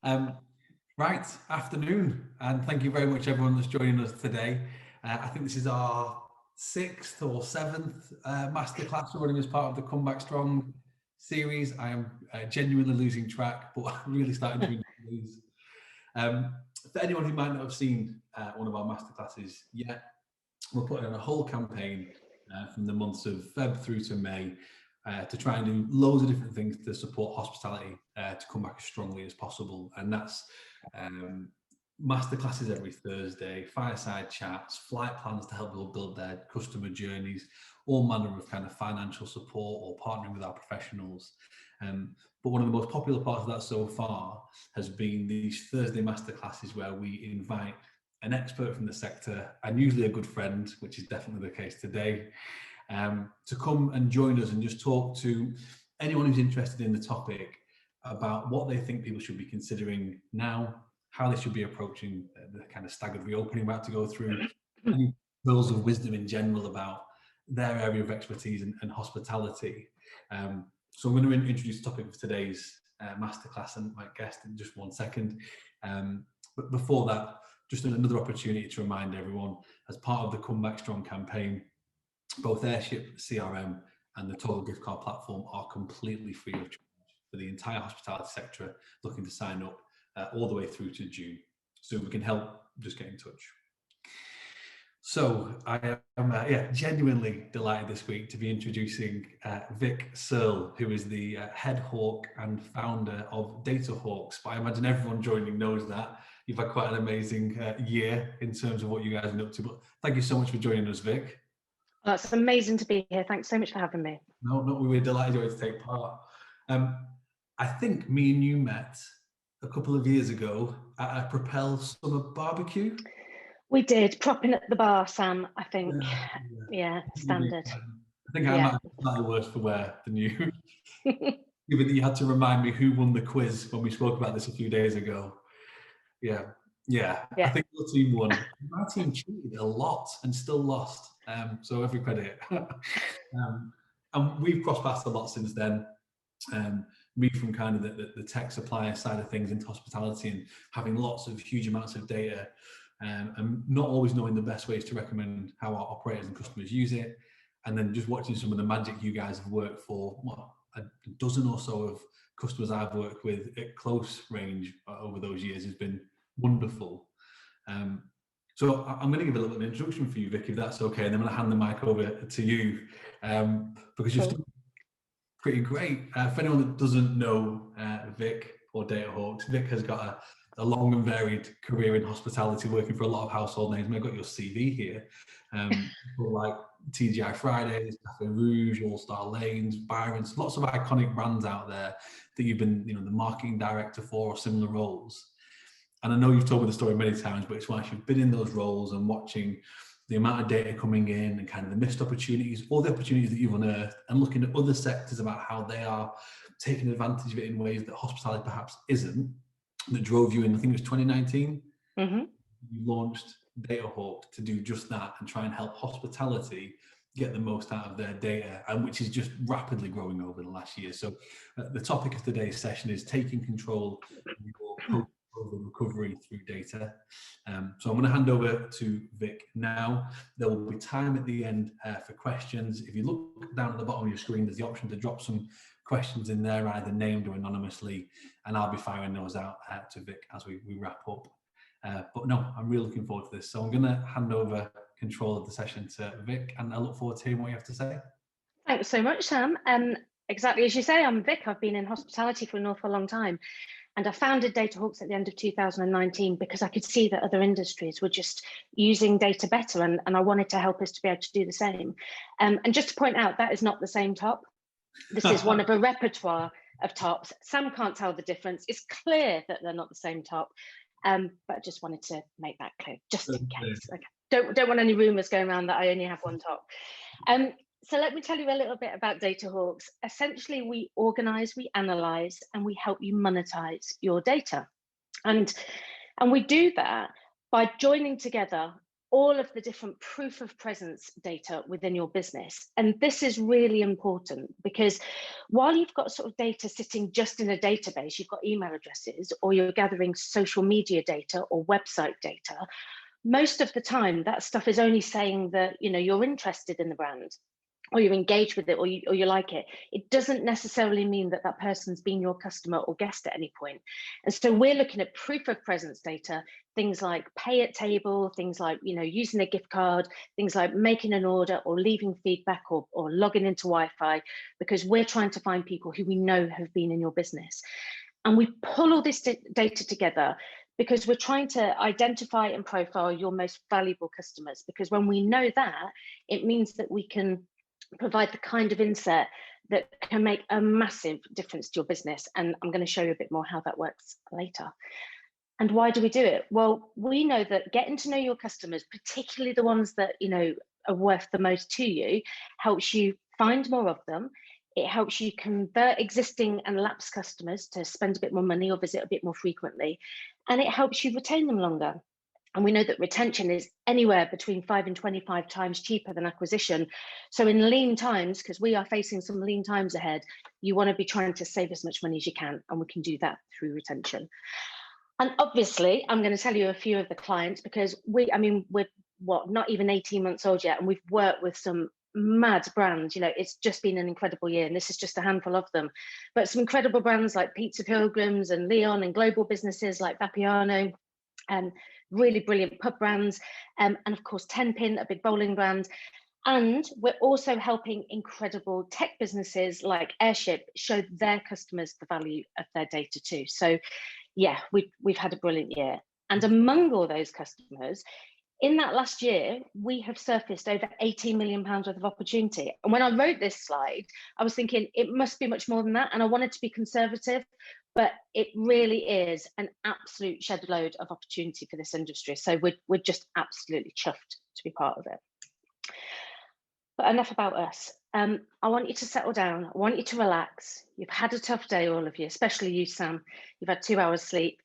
Right, afternoon, and thank you very much everyone that's joining us today. I think this is our 6th or 7th masterclass we're running as part of the Come Back Strong series. I am genuinely losing track, but I'm really starting to enjoy these. For anyone who might not have seen one of our masterclasses yet, we're putting on a whole campaign from the months of Feb through to May to try and do loads of different things to support hospitality to come back as strongly as possible. And that's masterclasses every Thursday, fireside chats, flight plans to help people build their customer journeys, all manner of kind of financial support or partnering with our professionals. But one of the most popular parts of that so far has been these Thursday masterclasses where we invite an expert from the sector and usually a good friend, which is definitely the case today, to come and join us and just talk to anyone who's interested in the topic about what they think people should be considering now, how they should be approaching the kind of staggered reopening we're about to go through, any pearls of wisdom in general about their area of expertise and hospitality. So I'm going to introduce the topic of today's masterclass and my guest in just one second. But before that, just another opportunity to remind everyone, as part of the Come Back Strong campaign, both Airship CRM and the Total Gift Card platform are completely free of charge for the entire hospitality sector looking to sign up all the way through to June. So we can help, just get in touch. So I am genuinely delighted this week to be introducing Vic Searl, who is the head hawk and founder of DataHawks. But I imagine everyone joining knows that. You've had quite an amazing year in terms of what you guys have been up to. But thank you so much for joining us, Vic. Oh, it's amazing to be here. Thanks so much for having me. No, we were delighted to take part. I think me and you met a couple of years ago at a Propel Summer Barbecue. We did, propping at the bar, Sam, I think. Yeah, standard. I think I might have slightly worse for wear than you. Given that you had to remind me who won the quiz when we spoke about this a few days ago. Yeah. I think your team won. My team cheated a lot and still lost. So every credit. And we've crossed paths a lot since then. Me from kind of the tech supplier side of things into hospitality and having lots of huge amounts of data and not always knowing the best ways to recommend how our operators and customers use it. And then just watching some of the magic you guys have worked for, a dozen or so of customers I've worked with at close range over those years has been wonderful. So I'm going to give a little introduction for you, Vic, if that's okay, and then I'm going to hand the mic over to you because you're still pretty great. For anyone that doesn't know Vic or DataHawks, Vic has got a long and varied career in hospitality, working for a lot of household names. I've got your CV here. Like TGI Fridays, Cafe Rouge, All Star Lanes, Byron's, lots of iconic brands out there that you've been, the marketing director for or similar roles. And I know you've told me the story many times, but it's once you've been in those roles and watching the amount of data coming in and kind of the missed opportunities, all the opportunities that you've unearthed, and looking at other sectors about how they are taking advantage of it in ways that hospitality perhaps isn't, that drove you in, I think it was 2019, you launched DataHawk to do just that and try and help hospitality get the most out of their data, and which is just rapidly growing over the last year. So the topic of today's session is taking control of your recovery through data. So I'm going to hand over to Vic now. There will be time at the end for questions. If you look down at the bottom of your screen, there's the option to drop some questions in there, either named or anonymously, and I'll be firing those out to Vic as we wrap up. But no, I'm really looking forward to this. So I'm going to hand over control of the session to Vic, and I look forward to hearing what you have to say. Thanks so much, Sam. Exactly as you say, I'm Vic. I've been in hospitality for an awful long time. And I founded DataHawks at the end of 2019 because I could see that other industries were just using data better, and I wanted to help us to be able to do the same. And just to point out, that is not the same top. This is one of a repertoire of tops. Sam can't tell the difference. It's clear that they're not the same top, but I just wanted to make that clear, just in case. Okay. Don't want any rumours going around that I only have one top. So let me tell you a little bit about DataHawks. Essentially, we organise, we analyse, and we help you monetize your data. And we do that by joining together all of the different proof of presence data within your business. And this is really important because while you've got sort of data sitting just in a database, you've got email addresses, or you're gathering social media data or website data, most of the time that stuff is only saying that, you know, you're interested in the brand, or you engage with it, or you like it. It doesn't necessarily mean that that person's been your customer or guest at any point. And so we're looking at proof of presence data, things like pay at table, things like, you know, using a gift card, things like making an order or leaving feedback or logging into Wi-Fi, because we're trying to find people who we know have been in your business. And we pull all this data together because we're trying to identify and profile your most valuable customers, because when we know that, it means that we can provide the kind of insight that can make a massive difference to your business. And I'm going to show you a bit more how that works later. And why do we do it? Well, we know that getting to know your customers, particularly the ones that, you know, are worth the most to you, helps you find more of them. It helps you convert existing and lapsed customers to spend a bit more money or visit a bit more frequently. And it helps you retain them longer. And we know that retention is anywhere between 5 and 25 times cheaper than acquisition. So in lean times, because we are facing some lean times ahead, you want to be trying to save as much money as you can. And we can do that through retention. And obviously, I'm going to tell you a few of the clients, because we're not even 18 months old yet. And we've worked with some mad brands. You know, it's just been an incredible year. And this is just a handful of them. But some incredible brands like Pizza Pilgrims and Leon, and global businesses like Vapiano, and really brilliant pub brands, and of course 10pin, a big bowling brand. And we're also helping incredible tech businesses like Airship show their customers the value of their data too. So yeah, we've had a brilliant year. And among all those customers, in that last year, we have surfaced over £18 million worth of opportunity. And when I wrote this slide, I was thinking it must be much more than that. And I wanted to be conservative, but it really is an absolute shed load of opportunity for this industry. So we're just absolutely chuffed to be part of it. But enough about us. I want you to settle down. I want you to relax. You've had a tough day, all of you, especially you, Sam. You've had 2 hours sleep.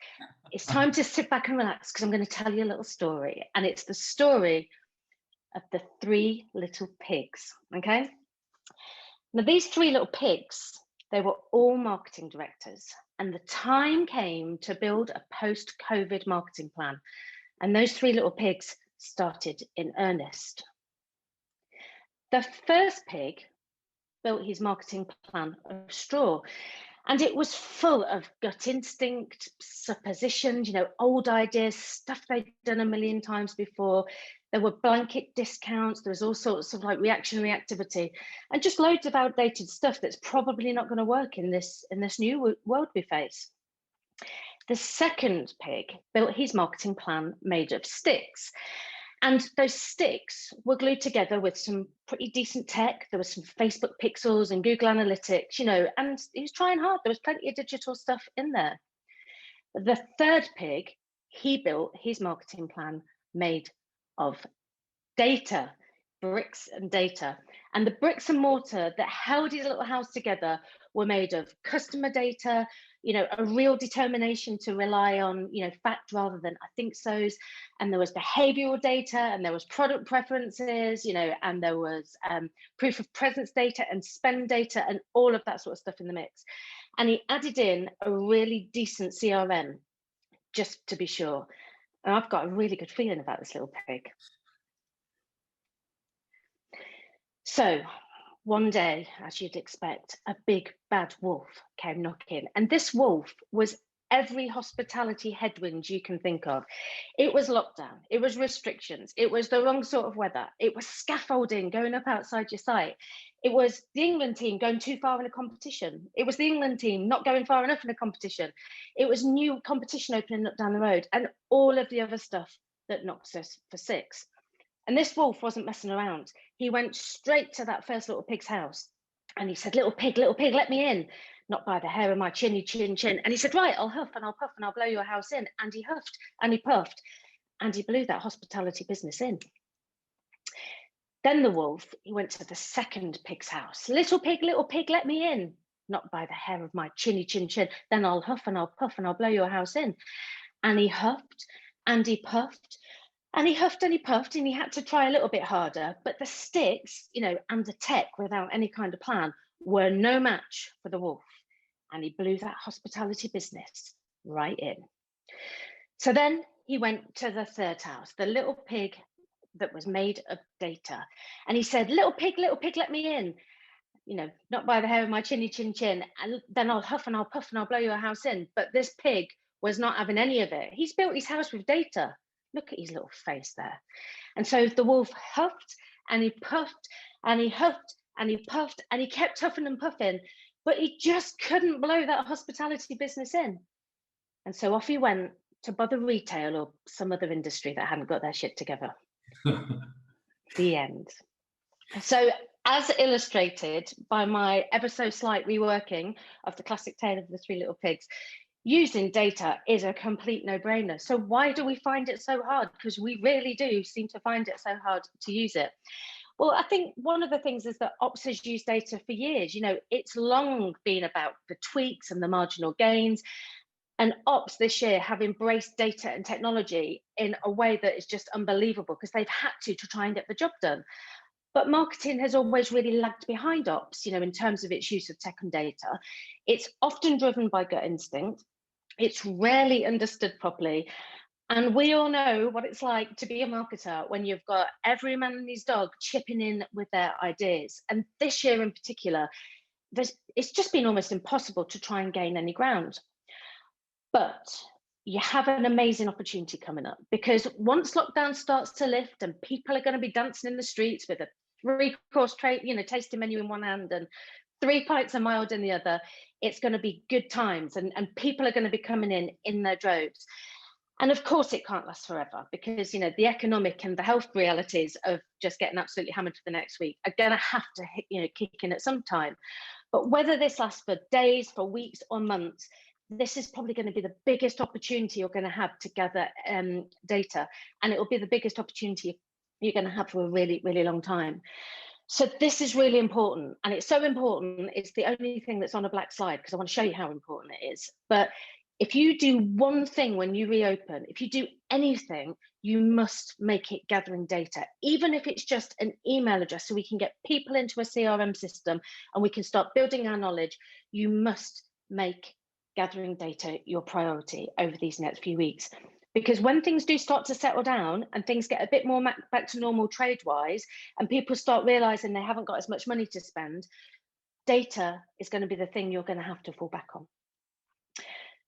It's time to sit back and relax, because I'm going to tell you a little story. And it's the story of the 3 little pigs, okay? Now, these 3 little pigs, they were all marketing directors. And the time came to build a post-COVID marketing plan. And those 3 little pigs started in earnest. The first pig built his marketing plan of straw, and it was full of gut instinct, suppositions, you know, old ideas, stuff they'd done a million times before. There were blanket discounts. There was all sorts of like reactionary activity, and just loads of outdated stuff that's probably not going to work in this new world we face. The second pig built his marketing plan made of sticks. And those sticks were glued together with some pretty decent tech. There was some Facebook pixels and Google Analytics, you know, and he was trying hard. There was plenty of digital stuff in there. The third pig, he built his marketing plan made of data, bricks and data. And the bricks and mortar that held his little house together were made of customer data, you know, a real determination to rely on, you know, fact rather than I think so's. And there was behavioral data, and there was product preferences, you know, and there was proof of presence data and spend data and all of that sort of stuff in the mix. And he added in a really decent CRM, just to be sure. And I've got a really good feeling about this little pig. So one day, as you'd expect, a big bad wolf came knocking. And this wolf was every hospitality headwind you can think of. It was lockdown, it was restrictions, it was the wrong sort of weather, it was scaffolding going up outside your site, it was the England team going too far in a competition, it was the England team not going far enough in a competition, it was new competition opening up down the road, and all of the other stuff that knocks us for 6. And this wolf wasn't messing around. He went straight to that first little pig's house and he said, little pig, let me in. Not by the hair of my chinny chin chin. And he said, right, I'll huff and I'll puff and I'll blow your house in. And he huffed and he puffed and he blew that hospitality business in. Then the wolf, he went to the second pig's house. Little pig, let me in. Not by the hair of my chinny chin chin. Then I'll huff and I'll puff and I'll blow your house in. And he huffed and he puffed. And he huffed and he puffed and he had to try a little bit harder, but the sticks, and the tech without any kind of plan were no match for the wolf. And he blew that hospitality business right in. So then he went to the third house, the little pig that was made of data. And he said, little pig, let me in. Not by the hair of my chinny chin chin. And then I'll huff and I'll puff and I'll blow your house in. But this pig was not having any of it. He's built his house with data. Look at his little face there. And so the wolf huffed and he puffed and he huffed and he puffed and he kept huffing and puffing, but he just couldn't blow that hospitality business in. And so off he went to bother retail or some other industry that hadn't got their shit together. The end. So as illustrated by my ever so slight reworking of the classic tale of the three little pigs, using data is a complete no-brainer. So why do we find it so hard? Because we really do seem to find it so hard to use it. Well, I think one of the things is that ops has used data for years. It's long been about the tweaks and the marginal gains. And ops this year have embraced data and technology in a way that is just unbelievable because they've had to try and get the job done. But marketing has always really lagged behind ops, in terms of its use of tech and data. It's often driven by gut instinct. It's rarely understood properly. And we all know what it's like to be a marketer when you've got every man and his dog chipping in with their ideas. And this year in particular, it's just been almost impossible to try and gain any ground. But you have an amazing opportunity coming up, because once lockdown starts to lift and people are going to be dancing in the streets with a 3-course tasting menu in one hand and 3 pints of mild in the other, it's going to be good times, and people are going to be coming in their droves. And of course it can't last forever, because the economic and the health realities of just getting absolutely hammered for the next week are going to have to kick in at some time. But whether this lasts for days, for weeks or months, this is probably going to be the biggest opportunity you're going to have to gather data, and it will be the biggest opportunity you're going to have for a really, really long time. So this is really important, and it's so important, it's the only thing that's on a black slide, because I want to show you how important it is. But if you do one thing when you reopen, if you do anything, you must make it gathering data, even if it's just an email address, so we can get people into a CRM system and we can start building our knowledge. You must make gathering data your priority over these next few weeks. Because when things do start to settle down and things get a bit more back to normal trade-wise, and people start realizing they haven't got as much money to spend, data is going to be the thing you're going to have to fall back on.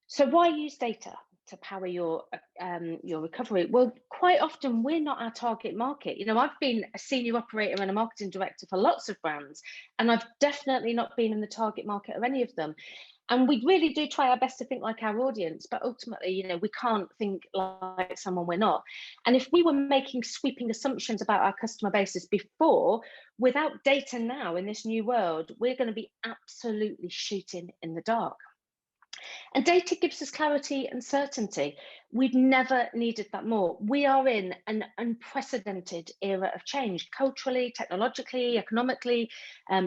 So why use data to power your recovery? Well, quite often we're not our target market. I've been a senior operator and a marketing director for lots of brands, and I've definitely not been in the target market of any of them. And we really do try our best to think like our audience, but ultimately, we can't think like someone we're not. And if we were making sweeping assumptions about our customer bases before, without data now in this new world, we're going to be absolutely shooting in the dark. And data gives us clarity and certainty. We've never needed that more. We are in an unprecedented era of change, culturally, technologically, economically,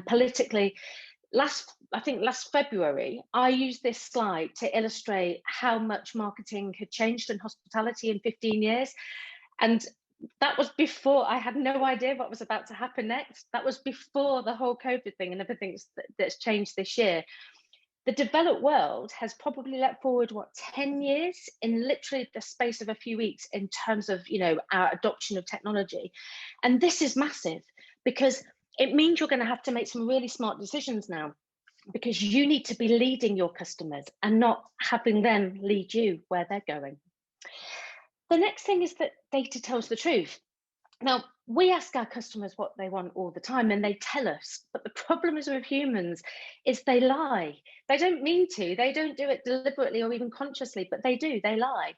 politically. Last February, I used this slide to illustrate how much marketing had changed in hospitality in 15 years. And that was before, I had no idea what was about to happen next. That was before the whole COVID thing and everything that's changed this year. The developed world has probably leapt forward, 10 years in literally the space of a few weeks in terms of, our adoption of technology. And this is massive, because it means you're going to have to make some really smart decisions now, because you need to be leading your customers and not having them lead you where they're going. The next thing is that data tells the truth. Now, we ask our customers what they want all the time, and they tell us, but the problem is with humans is they lie. They don't mean to, they don't do it deliberately or even consciously, but they do, they lie.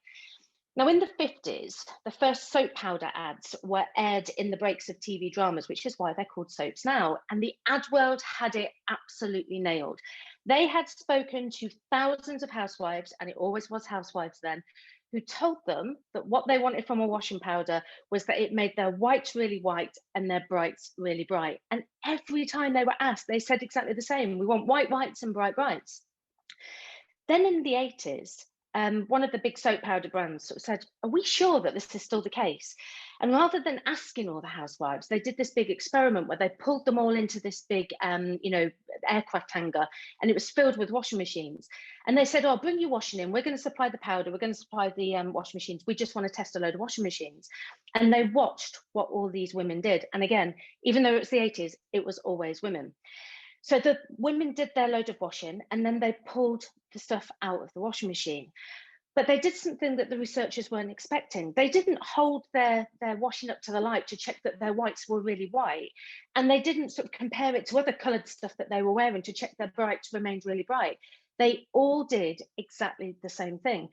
Now, in the 50s, the first soap powder ads were aired in the breaks of TV dramas, which is why they're called soaps now. And the ad world had it absolutely nailed. They had spoken to thousands of housewives, and it always was housewives then, who told them that what they wanted from a washing powder was that it made their whites really white and their brights really bright. And every time they were asked, they said exactly the same. We want white whites and bright brights. Then in the 80s, one of the big soap powder brands sort of said, are we sure that this is still the case? And rather than asking all the housewives, they did this big experiment where they pulled them all into this big, aircraft hangar, and it was filled with washing machines. And they said, oh, bring your washing in. We're going to supply the powder. We're going to supply the washing machines. We just want to test a load of washing machines. And they watched what all these women did. And again, even though it's the 80s, it was always women. So the women did their load of washing, and then they pulled the stuff out of the washing machine. But they did something that the researchers weren't expecting. They didn't hold their washing up to the light to check that their whites were really white. And they didn't sort of compare it to other coloured stuff that they were wearing to check their brights remained really bright. They all did exactly the same thing.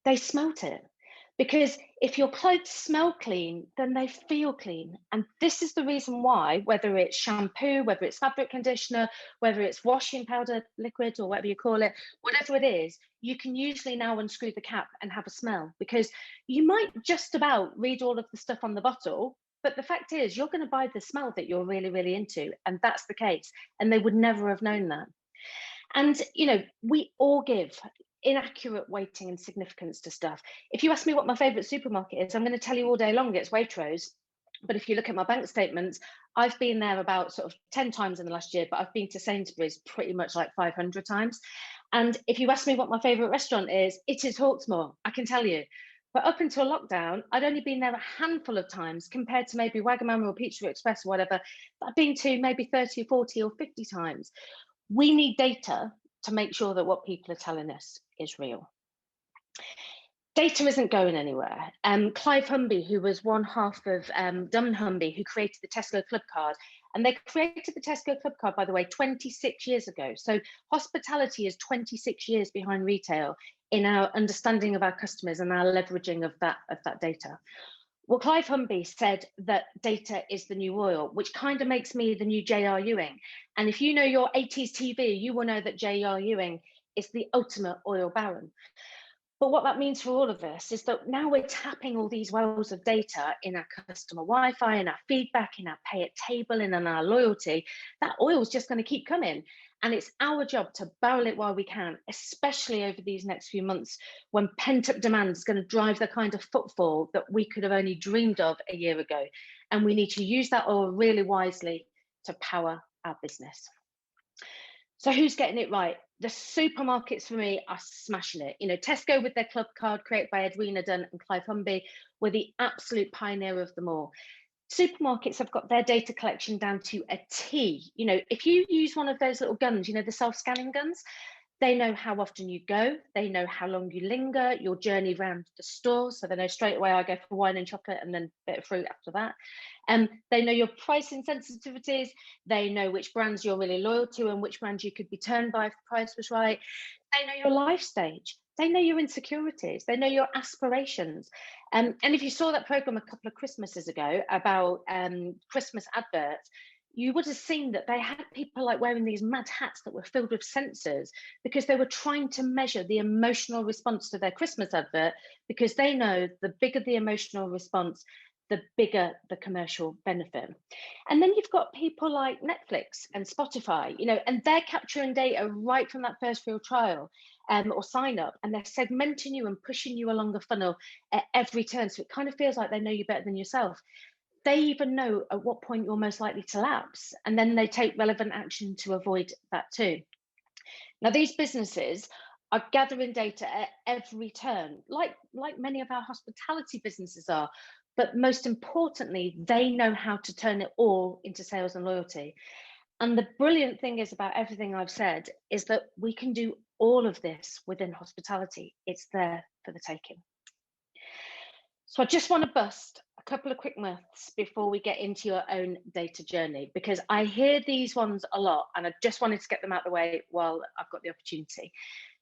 They smelt it. Because if your clothes smell clean, then they feel clean. And this is the reason why, whether it's shampoo, whether it's fabric conditioner, whether it's washing powder liquid or whatever you call it, whatever it is, you can usually now unscrew the cap and have a smell, because you might just about read all of the stuff on the bottle, but the fact is you're going to buy the smell that you're really, really into. And that's the case. And they would never have known that. And, we all give inaccurate weighting and significance to stuff. If you ask me what my favorite supermarket is, I'm going to tell you all day long it's Waitrose. But if you look at my bank statements, I've been there about sort of 10 times in the last year, but I've been to Sainsbury's pretty much like 500 times. And if you ask me what my favorite restaurant is, it is Hawksmoor, I can tell you. But up until lockdown, I'd only been there a handful of times compared to maybe Wagamama or Pizza Express or whatever. I've been to maybe 30, 40 or 50 times. We need data to make sure that what people are telling us is real. Data isn't going anywhere. Clive Humby, who was one half of dunnhumby, who created the Tesco Club Card, and they created the Tesco Club Card, by the way, 26 years ago. So hospitality is 26 years behind retail in our understanding of our customers and our leveraging of that data. Well, Clive Humby said that data is the new oil, which kind of makes me the new J.R. Ewing. And if you know your 80s TV, you will know that J.R. Ewing is the ultimate oil baron. But what that means for all of us is that now we're tapping all these wells of data in our customer Wi-Fi, in our feedback, in our pay at table, and in our loyalty. That oil is just going to keep coming. And it's our job to barrel it while we can, especially over these next few months when pent-up demand is going to drive the kind of footfall that we could have only dreamed of a year ago. And we need to use that oil really wisely to power our business. So who's getting it right? The supermarkets for me are smashing it. Tesco with their club card created by Edwina Dunn and Clive Humby were the absolute pioneer of them all. Supermarkets have got their data collection down to a T. If you use one of those little guns, the self-scanning guns, they know how often you go, they know how long you linger, your journey around the store, so they know straight away I go for wine and chocolate and then a bit of fruit after that. They know your pricing sensitivities, they know which brands you're really loyal to and which brands you could be turned by if the price was right. They know your life stage, they know your insecurities, they know your aspirations. And if you saw that program a couple of Christmases ago about Christmas adverts, you would have seen that they had people like wearing these mad hats that were filled with sensors because they were trying to measure the emotional response to their Christmas advert, because they know the bigger the emotional response, the bigger the commercial benefit. And then you've got people like Netflix and Spotify, and they're capturing data right from that first real trial or sign up, and they're segmenting you and pushing you along the funnel at every turn. So it kind of feels like they know you better than yourself. They even know at what point you're most likely to lapse, and then they take relevant action to avoid that too. Now, these businesses are gathering data at every turn, like many of our hospitality businesses are, but most importantly, they know how to turn it all into sales and loyalty. And the brilliant thing is about everything I've said is that we can do all of this within hospitality. It's there for the taking. So I just want to bust a couple of quick myths before we get into your own data journey, because I hear these ones a lot and I just wanted to get them out of the way while I've got the opportunity.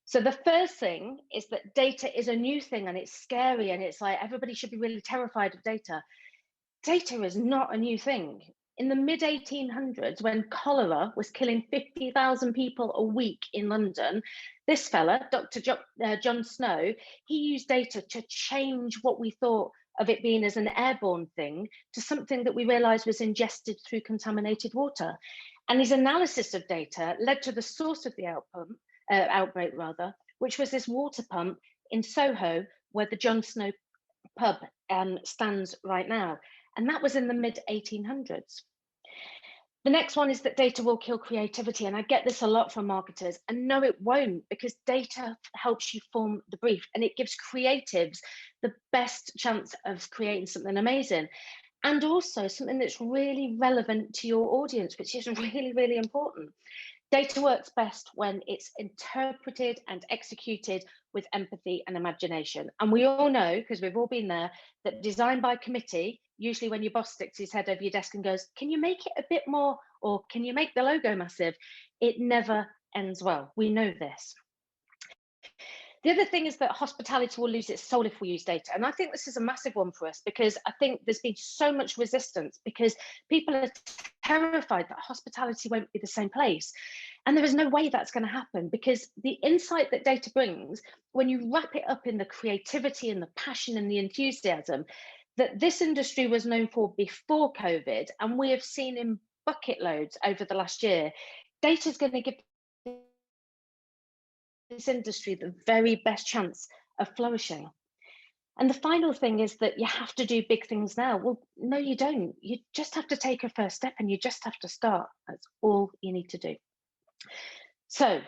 So the first thing is that data is a new thing and it's scary and it's like everybody should be really terrified of data. Data is not a new thing. In the mid-1800s, when cholera was killing 50,000 people a week in London, this fella, Dr. John Snow, he used data to change what we thought of it being as an airborne thing to something that we realized was ingested through contaminated water. And his analysis of data led to the source of the outbreak, which was this water pump in Soho, where the John Snow pub stands right now. And that was in the mid 1800s. The next one is that data will kill creativity. And I get this a lot from marketers. And no, it won't, because data helps you form the brief and it gives creatives the best chance of creating something amazing. And also something that's really relevant to your audience, which is really, really important. Data works best when it's interpreted and executed with empathy and imagination. And we all know, because we've all been there, that design by committee, usually when your boss sticks his head over your desk and goes, can you make it a bit more, or can you make the logo massive? It never ends well. We know this. The other thing is that hospitality will lose its soul if we use data. And I think this is a massive one for us, because I think there's been so much resistance because people are terrified that hospitality won't be the same place. And there is no way that's going to happen, because the insight that data brings, when you wrap it up in the creativity and the passion and the enthusiasm that this industry was known for before COVID, and we have seen in bucket loads over the last year, data is going to give this industry the very best chance of flourishing. And the final thing is that you have to do big things now. Well, no, you don't. You just have to take a first step and you just have to start. That's all you need to do. So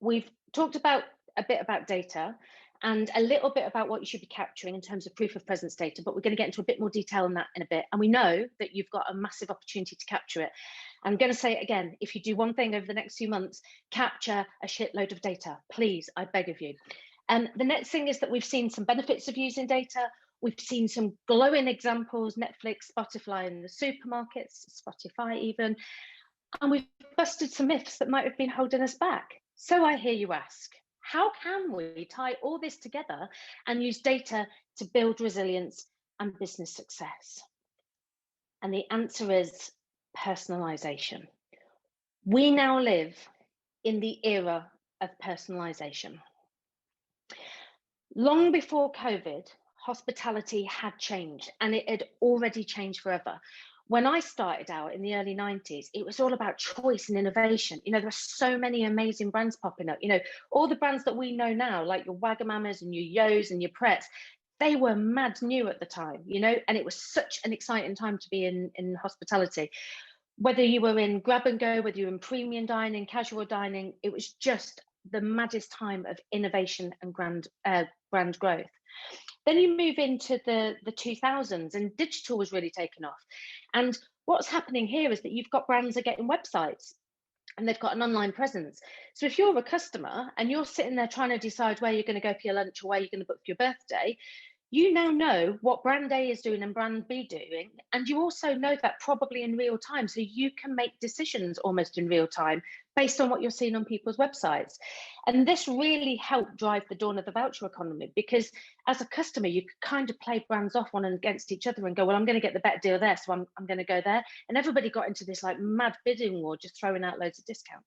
we've talked about a bit about data and a little bit about what you should be capturing in terms of proof of presence data, but we're going to get into a bit more detail on that in a bit. And we know that you've got a massive opportunity to capture it. I'm going to say it again, if you do one thing over the next few months, capture a shitload of data, please, I beg of you. And the next thing is that we've seen some benefits of using data. We've seen some glowing examples, Netflix, Spotify in the supermarkets, Spotify even, and we've busted some myths that might have been holding us back. So I hear you ask, how can we tie all this together and use data to build resilience and business success? And the answer is personalization. We now live in the era of personalization. Long before COVID, hospitality had changed, and it had already changed forever. When I started out in the early 90s, it was all about choice and innovation. You know, there were so many amazing brands popping up. You know, all the brands that we know now, like your Wagamamas and your Yo's and your Pretts, they were mad new at the time, you know, and it was such an exciting time to be in hospitality. Whether you were in grab and go, whether you were in premium dining, casual dining, it was just the maddest time of innovation and brand growth. Then you move into the 2000s and digital was really taken off. And what's happening here is that you've got brands that are getting websites and they've got an online presence. So if you're a customer and you're sitting there trying to decide where you're going to go for your lunch or where you're going to book for your birthday, you now know what brand A is doing and brand B doing. And you also know that probably in real time. So you can make decisions almost in real time based on what you're seeing on people's websites. And this really helped drive the dawn of the voucher economy, because as a customer, you could kind of play brands off one against each other and go, well, I'm going to get the better deal there, so I'm going to go there. And everybody got into this like mad bidding war, just throwing out loads of discounts.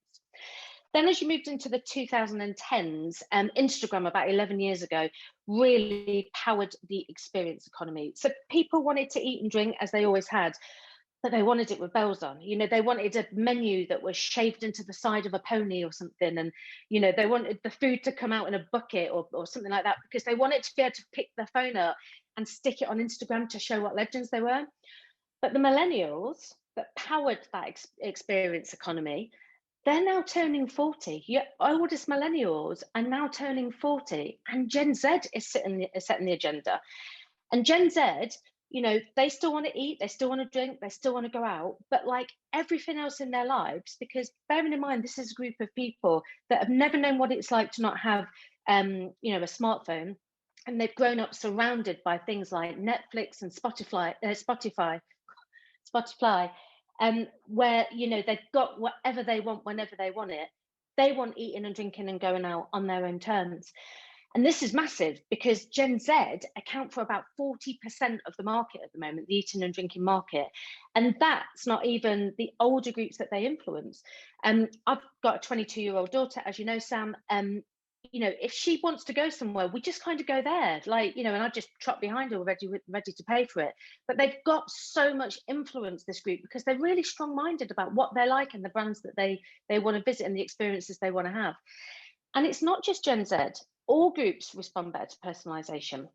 Then as you moved into the 2010s, Instagram about 11 years ago really powered the experience economy. So people wanted to eat and drink as they always had, but they wanted it with bells on. You know, they wanted a menu that was shaved into the side of a pony or something. And, you know, they wanted the food to come out in a bucket or something like that, because they wanted to be able to pick their phone up and stick it on Instagram to show what legends they were. But the millennials that powered that experience economy, they're now turning 40. Your oldest millennials are now turning 40, and Gen Z is setting the agenda. And Gen Z, you know, they still want to eat, they still want to drink, they still want to go out, but like everything else in their lives, because bearing in mind, this is a group of people that have never known what it's like to not have, you know, a smartphone, and they've grown up surrounded by things like Netflix and Spotify, where, you know, they've got whatever they want whenever they want it. They want eating and drinking and going out on their own terms. And this is massive, because Gen Z account for about 40% of the market at the moment, the eating and drinking market. And that's not even the older groups that they influence. I've got a 22-year-old daughter, as you know, Sam. You know, if she wants to go somewhere, we just kind of go there, like, you know, and I just trot behind her ready to pay for it. But they've got so much influence, this group, because they're really strong-minded about what they're like and the brands that they want to visit and the experiences they want to have. And it's not just Gen Z. all groups respond better to personalization.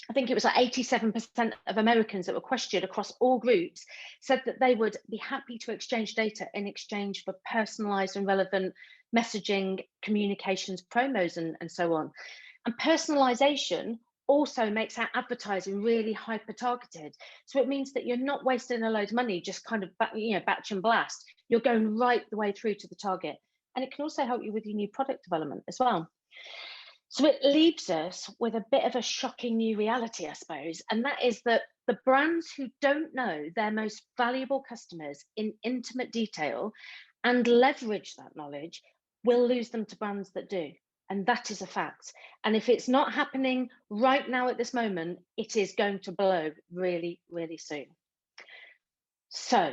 I think it was like 87% of Americans that were questioned across all groups said that they would be happy to exchange data in exchange for personalized and relevant messaging, communications, promos, and so on. And personalization also makes our advertising really hyper targeted. So it means that you're not wasting a load of money, just kind of batch and blast. You're going right the way through to the target. And it can also help you with your new product development as well. So it leaves us with a bit of a shocking new reality, I suppose, and that is that the brands who don't know their most valuable customers in intimate detail and leverage that knowledge will lose them to brands that do. And that is a fact. And if it's not happening right now at this moment, it is going to blow really, really soon. So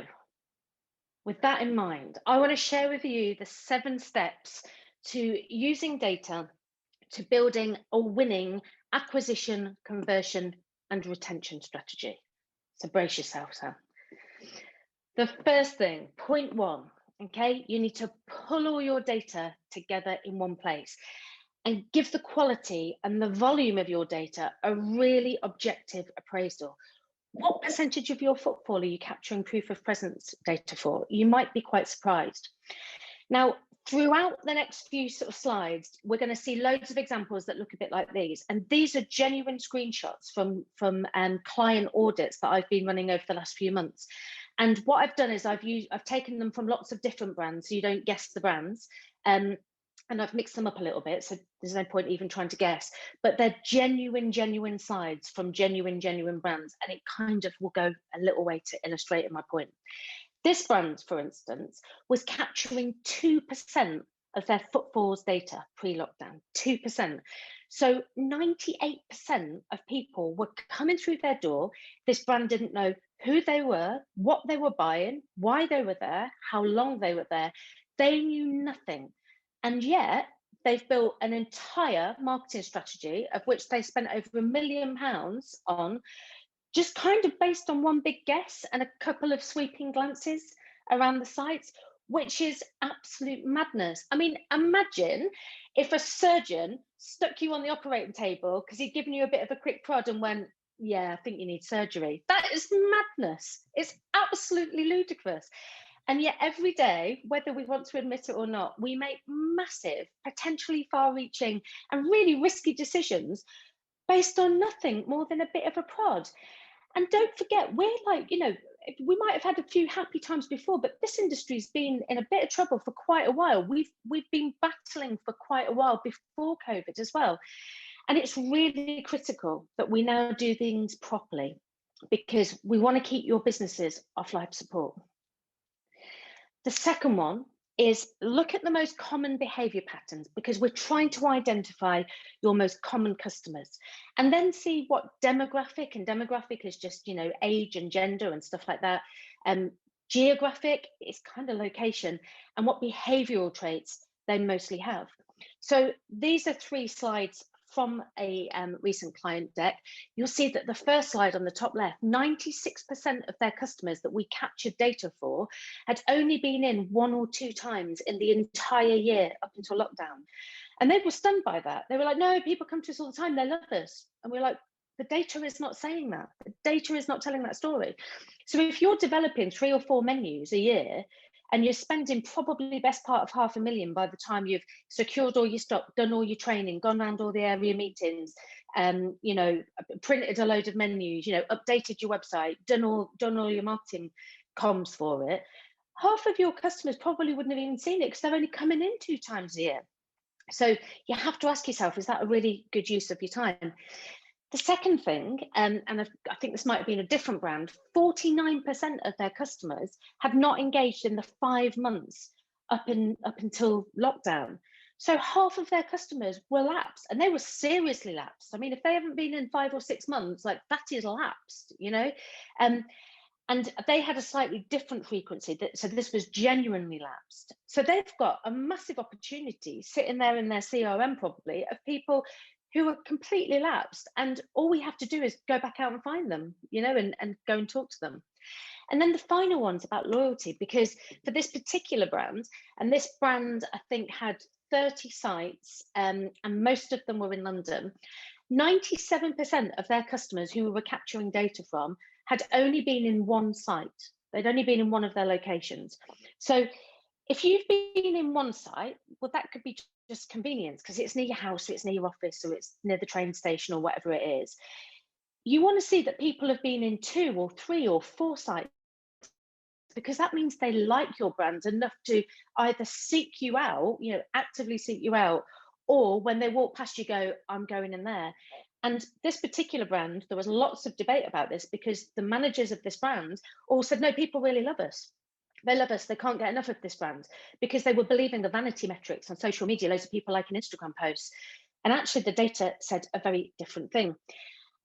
with that in mind, I want to share with you the 7 steps to using data to building a winning acquisition, conversion, and retention strategy. So brace yourself, Sam. The first thing, point 1, okay, you need to pull all your data together in one place and give the quality and the volume of your data a really objective appraisal. What percentage of your footfall are you capturing proof of presence data for? You might be quite surprised. Now, throughout the next few sort of slides, we're going to see loads of examples that look a bit like these. And these are genuine screenshots from client audits that I've been running over the last few months. And what I've done is I've taken them from lots of different brands, so you don't guess the brands. And I've mixed them up a little bit, so there's no point even trying to guess. But they're genuine slides from genuine brands, and it kind of will go a little way to illustrate my point. This brand, for instance, was capturing 2% of their footfalls data pre-lockdown, 2%. So 98% of people were coming through their door. This brand didn't know who they were, what they were buying, why they were there, how long they were there. They knew nothing. And yet they've built an entire marketing strategy of which they spent over £1 million on, just kind of based on one big guess and a couple of sweeping glances around the sites, which is absolute madness. I mean, imagine if a surgeon stuck you on the operating table because he'd given you a bit of a quick prod and went, yeah, I think you need surgery. That is madness. It's absolutely ludicrous. And yet every day, whether we want to admit it or not, we make massive, potentially far-reaching and really risky decisions based on nothing more than a bit of a prod. And don't forget, we're like, we might have had a few happy times before, but this industry's been in a bit of trouble for quite a while. We've been battling for quite a while before COVID as well. And it's really critical that we now do things properly because we want to keep your businesses off life support. The second one is look at the most common behavior patterns because we're trying to identify your most common customers and then see what demographic, and demographic is just, age and gender and stuff like that. Geographic is kind of location, and what behavioral traits they mostly have. So these are 3 slides from a recent client deck. You'll see that the first slide on the top left, 96% of their customers that we captured data for had only been in 1 or 2 times in the entire year up until lockdown. And they were stunned by that. They were like, no, people come to us all the time, they love us. And we're like, the data is not saying that. The data is not telling that story. So if you're developing 3 or 4 menus a year, and you're spending probably best part of £500,000 by the time you've secured all your stock, done all your training, gone around all the area meetings, printed a load of menus, updated your website, done all your marketing comms for it, half of your customers probably wouldn't have even seen it because they're only coming in 2 times a year. So you have to ask yourself, is that a really good use of your time? The second thing, and I think this might have been a different brand, 49% of their customers have not engaged in the 5 months up until lockdown. So half of their customers were lapsed, and they were seriously lapsed. I mean, if they haven't been in 5 or 6 months, like that is lapsed, and they had a slightly different frequency. So this was genuinely lapsed. So they've got a massive opportunity sitting there in their CRM probably of people who are completely lapsed, and all we have to do is go back out and find them, and go and talk to them. And then the final one's about loyalty, because for this particular brand, and this brand I think had 30 sites, and most of them were in London. 97% of their customers who we were capturing data from had only been in one site. They'd only been in one of their locations. So if you've been in one site, well, that could be just convenience because it's near your house, or it's near your office, or it's near the train station, or whatever it is. You want to see that people have been in 2 or 3 or 4 sites, because that means they like your brand enough to either seek you out, actively seek you out, or when they walk past you go, I'm going in there. And this particular brand, there was lots of debate about this because the managers of this brand all said, no, people really love us. They love us. They can't get enough of this brand, because they were believing the vanity metrics on social media, loads of people liking Instagram posts. And actually the data said a very different thing.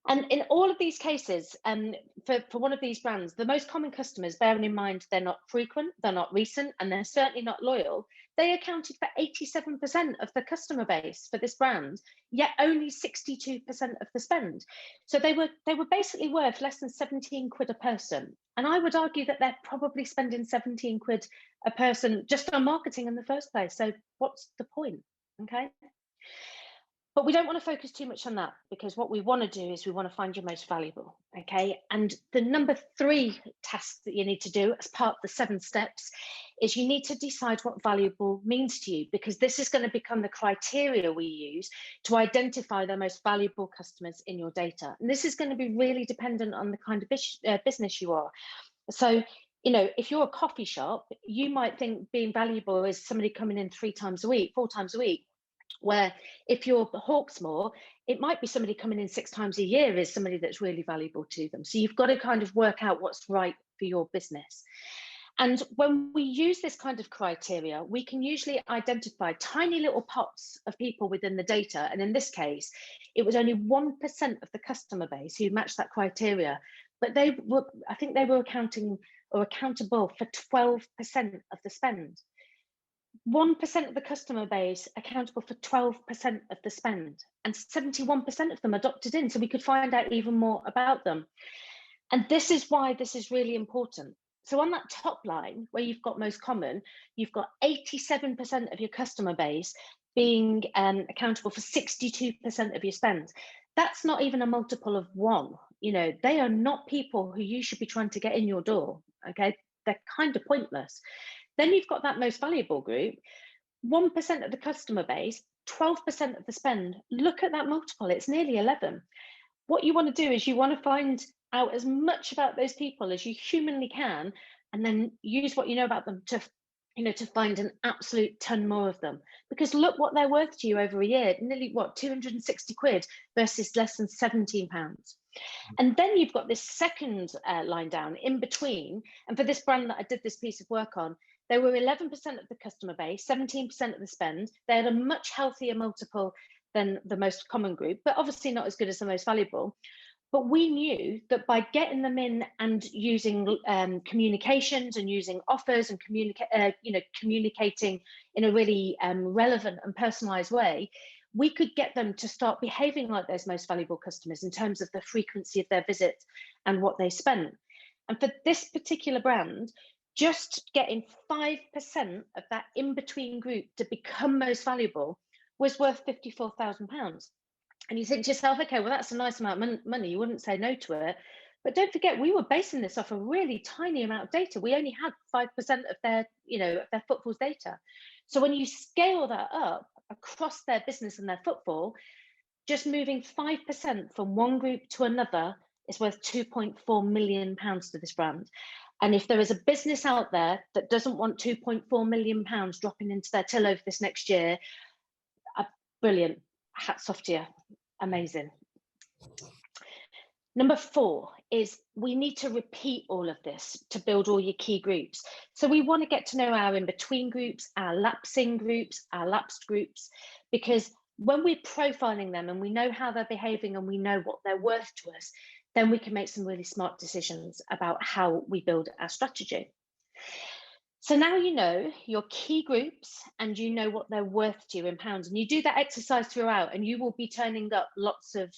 And in all of these cases, for one of these brands, the most common customers, bearing in mind they're not frequent, they're not recent, and they're certainly not loyal, they accounted for 87% of the customer base for this brand, yet only 62% of the spend. So they were basically worth less than 17 quid a person. And I would argue that they're probably spending 17 quid a person just on marketing in the first place. So what's the point? Okay. But we don't want to focus too much on that, because what we want to do is we want to find your most valuable, okay? And the number 3 task that you need to do as part of the 7 steps is you need to decide what valuable means to you, because this is going to become the criteria we use to identify the most valuable customers in your data. And this is going to be really dependent on the kind of business you are. So, if you're a coffee shop, you might think being valuable is somebody coming in 3 times a week, 4 times a week. Where if you're Hawksmoor, it might be somebody coming in 6 times a year is somebody that's really valuable to them. So you've got to kind of work out what's right for your business. And when we use this kind of criteria, we can usually identify tiny little pots of people within the data. And in this case, it was only 1% of the customer base who matched that criteria. But I think they were accountable for 12% of the spend. 1% of the customer base accountable for 12% of the spend, and 71% of them adopted in, so we could find out even more about them. And this is why this is really important. So on that top line, where you've got most common, you've got 87% of your customer base being accountable for 62% of your spend. That's not even a multiple of 1. They are not people who you should be trying to get in your door, okay? They're kind of pointless. Then you've got that most valuable group, 1% of the customer base, 12% of the spend. Look at that multiple, it's nearly 11. What you want to do is you want to find out as much about those people as you humanly can, and then use what you know about them to find an absolute ton more of them. Because look what they're worth to you over a year, nearly 260 quid versus less than 17 pounds. And then you've got this second line down in between. And for this brand that I did this piece of work on, they were 11% of the customer base, 17% of the spend. They had a much healthier multiple than the most common group, but obviously not as good as the most valuable. But we knew that by getting them in and using communications and using offers and communicating in a really relevant and personalized way, we could get them to start behaving like those most valuable customers in terms of the frequency of their visits and what they spent. And for this particular brand, just getting 5% of that in-between group to become most valuable was worth £54,000. And you think to yourself, okay, well, that's a nice amount of money. You wouldn't say no to it. But don't forget, we were basing this off a really tiny amount of data. We only had 5% of their, their footfall's data. So when you scale that up across their business and their footfall, just moving 5% from one group to another is worth £2.4 million to this brand. And if there is a business out there that doesn't want £2.4 million dropping into their till over this next year, brilliant. Hats off to you. Amazing. Number 4 is we need to repeat all of this to build all your key groups. So we want to get to know our in-between groups, our lapsing groups, our lapsed groups, because when we're profiling them and we know how they're behaving and we know what they're worth to us, then we can make some really smart decisions about how we build our strategy. So now you know your key groups and you know what they're worth to you in pounds, and you do that exercise throughout, and you will be turning up lots of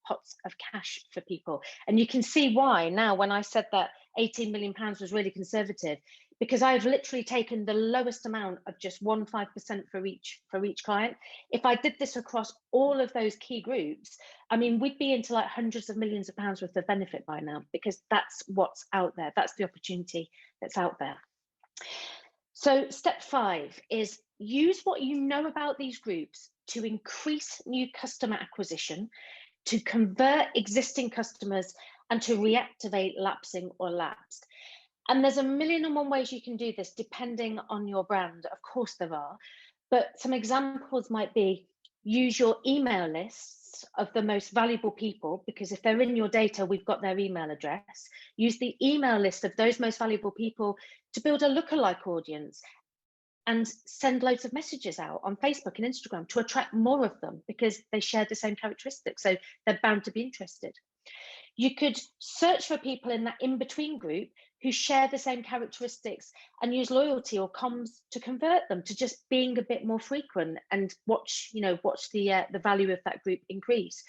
pots of cash for people. And you can see why now when I said that £18 million was really conservative, because I've literally taken the lowest amount of just 1.5% for each client. If I did this across all of those key groups, I mean, we'd be into like hundreds of millions of pounds worth of benefit by now, because that's what's out there. That's the opportunity that's out there. So step 5 is use what you know about these groups to increase new customer acquisition, to convert existing customers, and to reactivate lapsing or lapsed. And there's a million and one ways you can do this depending on your brand. Of course there are, but some examples might be use your email lists of the most valuable people, because if they're in your data, we've got their email address. Use the email list of those most valuable people to build a lookalike audience and send loads of messages out on Facebook and Instagram to attract more of them, because they share the same characteristics, so they're bound to be interested. You could search for people in that in-between group who share the same characteristics and use loyalty or comms to convert them to just being a bit more frequent, and watch the value of that group increase.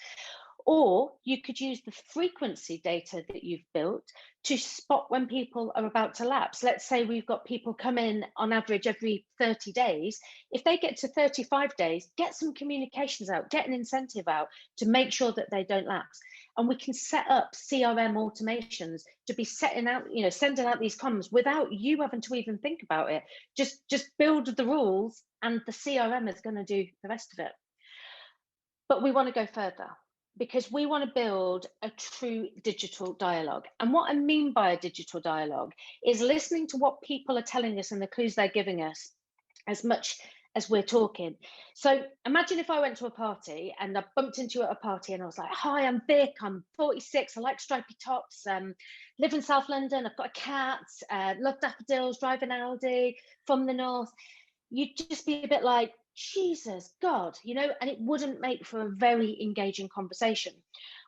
Or you could use the frequency data that you've built to spot when people are about to lapse. Let's say we've got people come in on average every 30 days. If they get to 35 days, get some communications out, get an incentive out to make sure that they don't lapse. And we can set up CRM automations to be sending out these comms without you having to even think about it. Just build the rules and the CRM is going to do the rest of it. But we want to go further, because we want to build a true digital dialogue. And what I mean by a digital dialogue is listening to what people are telling us and the clues they're giving us as much as we're talking. So imagine if I went to a party and I bumped into you at a party and I was like, hi, I'm Vic, I'm 46, I like stripy tops, live in South London, I've got a cat, love daffodils, drive an Audi, from the north. You'd just be a bit like, Jesus God, and it wouldn't make for a very engaging conversation.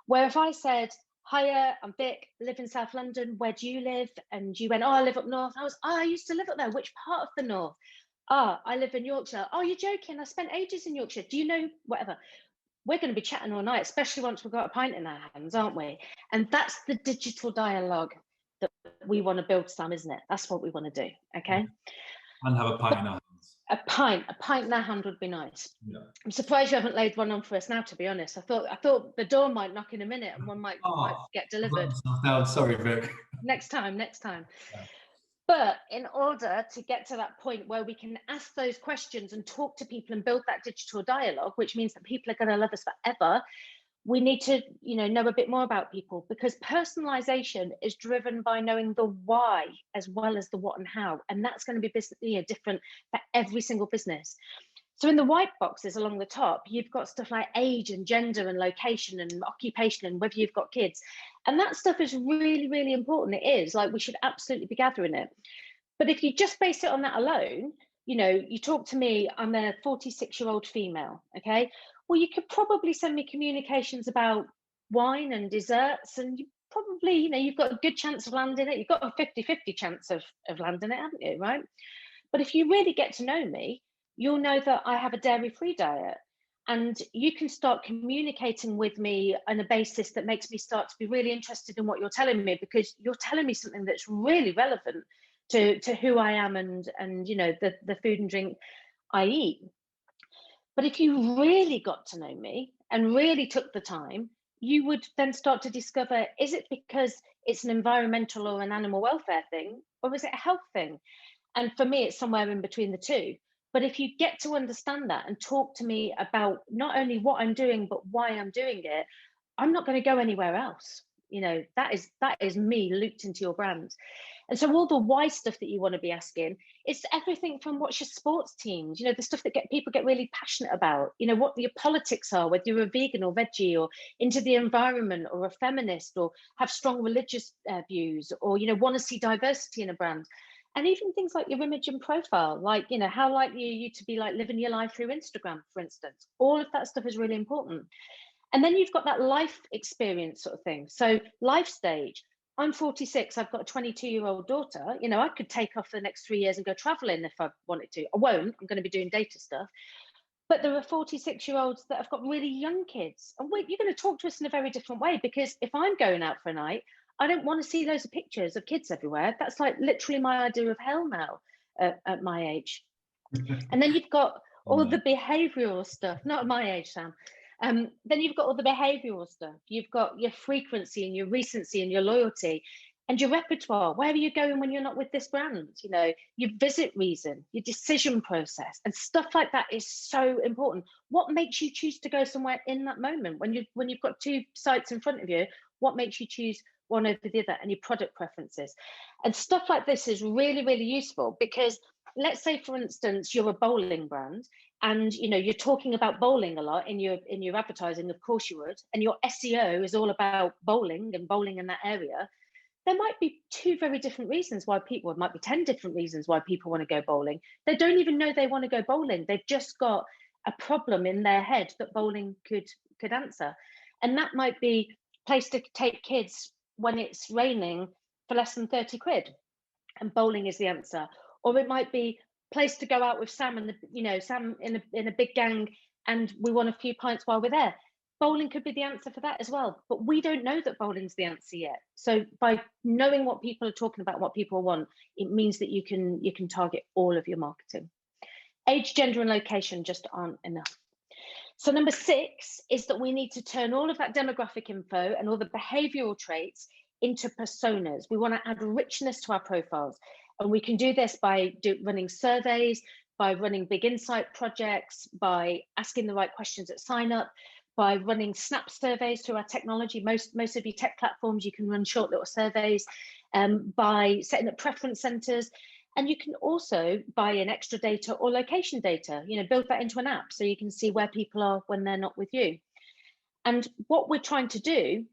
Where if I said, hiya, I'm Vic, live in South London, where do you live? And you went, oh, I live up north. I used to live up there. Which part of the north? I live in Yorkshire. Oh, you're joking, I spent ages in Yorkshire. Do you know whatever? We're going to be chatting all night, especially once we've got a pint in our hands, aren't we? And that's the digital dialogue that we want to build, Sam, isn't it? That's what we want to do, okay? And have a pint in our hands. A pint in our hand would be nice. Yeah. I'm surprised you haven't laid one on for us now, to be honest. I thought the door might knock in a minute and one might get delivered. No, sorry, Vic. Next time. Yeah. But in order to get to that point where we can ask those questions and talk to people and build that digital dialogue, which means that people are going to love us forever, we need to know a bit more about people, because personalization is driven by knowing the why as well as the what and how, and that's going to be different for every single business. So in the white boxes along the top, you've got stuff like age and gender and location and occupation and whether you've got kids, and that stuff is really, really important. It is like, we should absolutely be gathering it. But if you just base it on that alone, you talk to me, I'm a 46-year-old female, okay? Well, you could probably send me communications about wine and desserts, and you probably, you've got a good chance of landing it. You've got a 50-50 chance of landing it, haven't you, right? But if you really get to know me, you'll know that I have a dairy-free diet, and you can start communicating with me on a basis that makes me start to be really interested in what you're telling me, because you're telling me something that's really relevant to who I am and the food and drink I eat. But if you really got to know me and really took the time, you would then start to discover, is it because it's an environmental or an animal welfare thing, or is it a health thing? And for me, it's somewhere in between the two. But if you get to understand that and talk to me about not only what I'm doing, but why I'm doing it, I'm not going to go anywhere else. That is me looped into your brand. And so all the why stuff that you want to be asking, it's everything from what's your sports teams, the stuff that people get really passionate about, what your politics are, whether you're a vegan or veggie, or into the environment, or a feminist, or have strong religious views, or want to see diversity in a brand. And even things like your image and profile, like how likely are you to be like living your life through Instagram, for instance. All of that stuff is really important. And then you've got that life experience sort of thing. So life stage. I'm 46, I've got a 22-year-old daughter. I could take off for the next 3 years and go traveling if I wanted to. I won't, I'm going to be doing data stuff. But there are 46-year-olds that have got really young kids. And you're going to talk to us in a very different way, because if I'm going out for a night, I don't want to see loads of pictures of kids everywhere. That's like literally my idea of hell now at my age. And then you've got all the behavioural stuff, not at my age, Sam. Then you've got all the behavioural stuff. You've got your frequency and your recency and your loyalty and your repertoire. Where are you going when you're not with this brand? You know, your visit reason, your decision process, and stuff like that is so important. What makes you choose to go somewhere in that moment when you've got two sites in front of you? What makes you choose one over the other, and your product preferences? And stuff like this is really, really useful, because let's say, for instance, you're a bowling brand and you're talking about bowling a lot in your advertising. Of course you would. And your SEO is all about bowling and bowling in that area. There might be two very different reasons why people, it might be 10 different reasons why people want to go bowling. They don't even know they want to go bowling. They've just got a problem in their head that bowling could answer. And that might be place to take kids when it's raining for less than 30 quid. And bowling is the answer. Or it might be place to go out with Sam and Sam in a big gang, and we want a few pints while we're there. Bowling could be the answer for that as well, but we don't know that bowling's the answer yet. So by knowing what people are talking about, what people want, it means that you can target all of your marketing. Age, gender, and location just aren't enough. So number 6 is that we need to turn all of that demographic info and all the behavioral traits into personas. We want to add richness to our profiles. And we can do this by running surveys, by running big insight projects, by asking the right questions at sign up, by running snap surveys through our technology. Most of your tech platforms, you can run short little surveys, by setting up preference centers. And you can also buy in extra data or location data, build that into an app so you can see where people are when they're not with you. And what we're trying to do,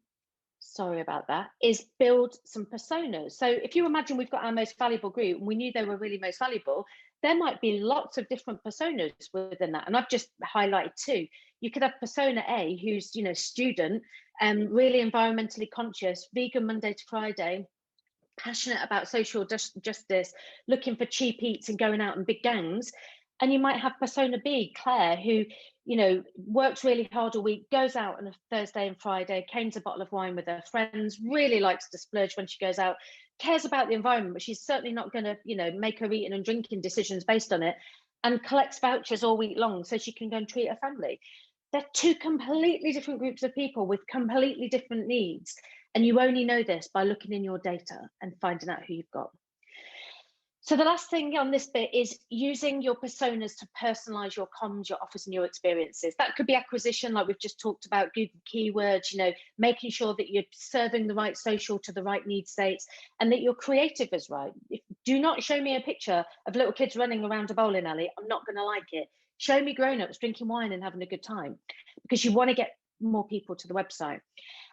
sorry about that, is build some personas. So if you imagine we've got our most valuable group and we knew they were really most valuable, there might be lots of different personas within that. And I've just highlighted 2. You could have persona A, who's, student, really environmentally conscious, vegan Monday to Friday, passionate about social justice, looking for cheap eats and going out in big gangs. And you might have persona B, Claire, who, works really hard a week, goes out on a Thursday and Friday, canes a bottle of wine with her friends, really likes to splurge when she goes out, cares about the environment, but she's certainly not going to, make her eating and drinking decisions based on it, and collects vouchers all week long so she can go and treat her family. They're 2 completely different groups of people with completely different needs. And you only know this by looking in your data and finding out who you've got. So the last thing on this bit is using your personas to personalize your comms, your offers, and your experiences. That could be acquisition, like we've just talked about, Google keywords, making sure that you're serving the right social to the right need states, and that your creative is right. Do not show me a picture of little kids running around a bowling alley. I'm not going to like it. Show me grown-ups drinking wine and having a good time, because you want to get more people to the website.